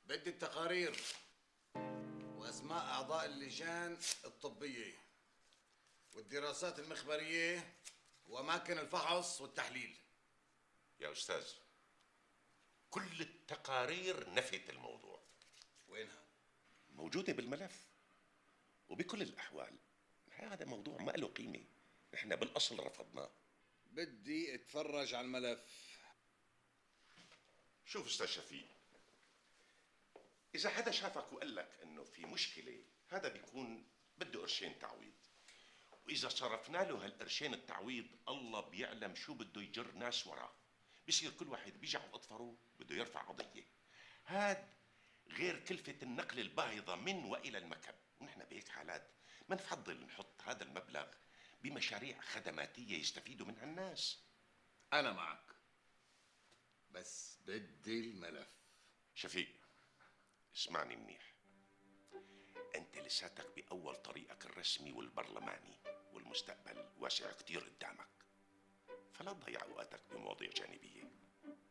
بدي التقارير واسماء اعضاء اللجان الطبيه والدراسات المخبريه واماكن الفحص والتحليل. يا أستاذ، كل التقارير نفت الموضوع. وينها؟ موجودة بالملف. وبكل الأحوال هذا موضوع ما له قيمة، نحن بالأصل رفضناه. بدي اتفرج على الملف. شوف أستاذ شفيق، إذا حدا شافك وقال لك إنه في مشكلة، هذا بيكون بده قرشين تعويض، وإذا صرفنا له هالقرشين التعويض الله بيعلم شو بده يجر ناس وراه، بصير كل واحد بيجي على أطفره بده يرفع قضية. هاد غير كلفة النقل الباهظة من وإلى المكب، ونحن بهيك حالات منفضل نحط هذا المبلغ بمشاريع خدماتية يستفيدوا منها الناس. انا معك، بس بدي الملف. شفيق، اسمعني منيح، انت لساتك باول طريقك الرسمي والبرلماني، والمستقبل واسع كتير قدامك، فلا تضيع اوقاتك بمواضيع جانبيه.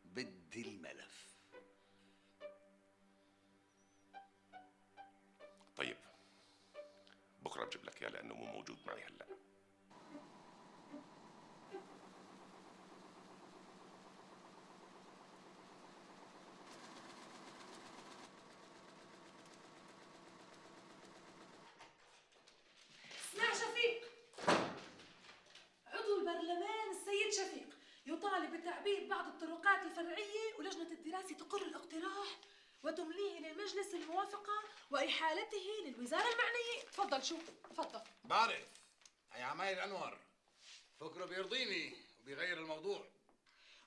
بدي الملف. طيب بكره بجيب لك اياه لانه مو موجود معي هلا. اسمع شفيق، عضو البرلمان السيد شفيق يطالب بتعبيد بعض الطرقات الفرعية، ولجنة الدراسة تقر الاقتراح وتمليه للمجلس الموافقة وإحالته للوزارة المعنية. تفضل. شو؟ تفضل. بعرف هي عمايل انور، فكره بيرضيني وبيغير الموضوع.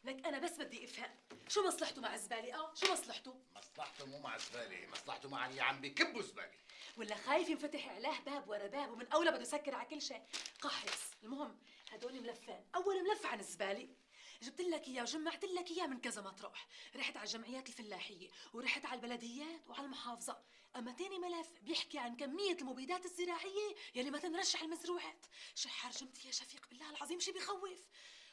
لك أنا بس بدي أفهم شو مصلحته مع الزبالة؟ شو مصلحته؟ مصلحته مو مع زباله، مصلحته مع اللي عم بكبوا زباله. ولا خايف ينفتح عليه باب ورا باب، ومن أولى بده يسكر على كل شيء. قحص. المهم هدول ملفين، أول ملف عن الزبالة جبت لك اياه وجمعت لك اياه من كذا مطرح، رحت على الجمعيات الفلاحيه ورحت على البلديات وعلى المحافظه. اما تاني ملف بيحكي عن كميه المبيدات الزراعيه يلي ما تنرش على المزروعات. شحر جمتي يا شفيق، بالله العظيم شي بخوف.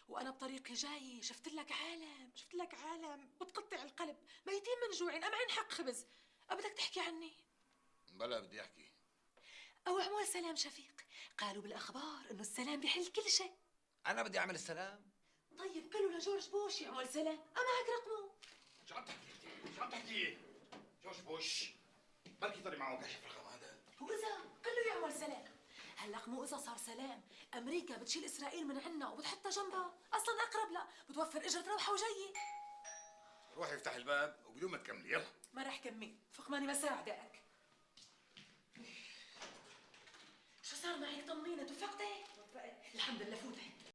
وانا بطريقي جاي شفت لك عالم بتقطع القلب، ميتين من جوعين، ام عين حق خبز. بدك تحكي عني؟ بلا بدي احكي. او عمول سلام شفيق، قالوا بالاخبار انه السلام بيحل كل شيء. انا بدي اعمل السلام. طيب قالوا لجورج بوش يعمل سلام، اما هيك رقمه. شو عم تحكي انت؟ شو عم تحكي؟ جورج بوش بركي طلع معه كشف الرقم هذا. وإذا قال له يعمل سلام. هلق مو إذا صار سلام، أمريكا بتشيل إسرائيل من عنا وبتحطها جنبها، أصلاً أقرب لها، بتوفر إجرة روحة وجاية. روحي افتح الباب وبدون ما تكملي، يلا. ما رح كمل، فقماني مساعدك. شو صار معك؟ طمنيني، توفقتي؟ الحمد لله. فوتي.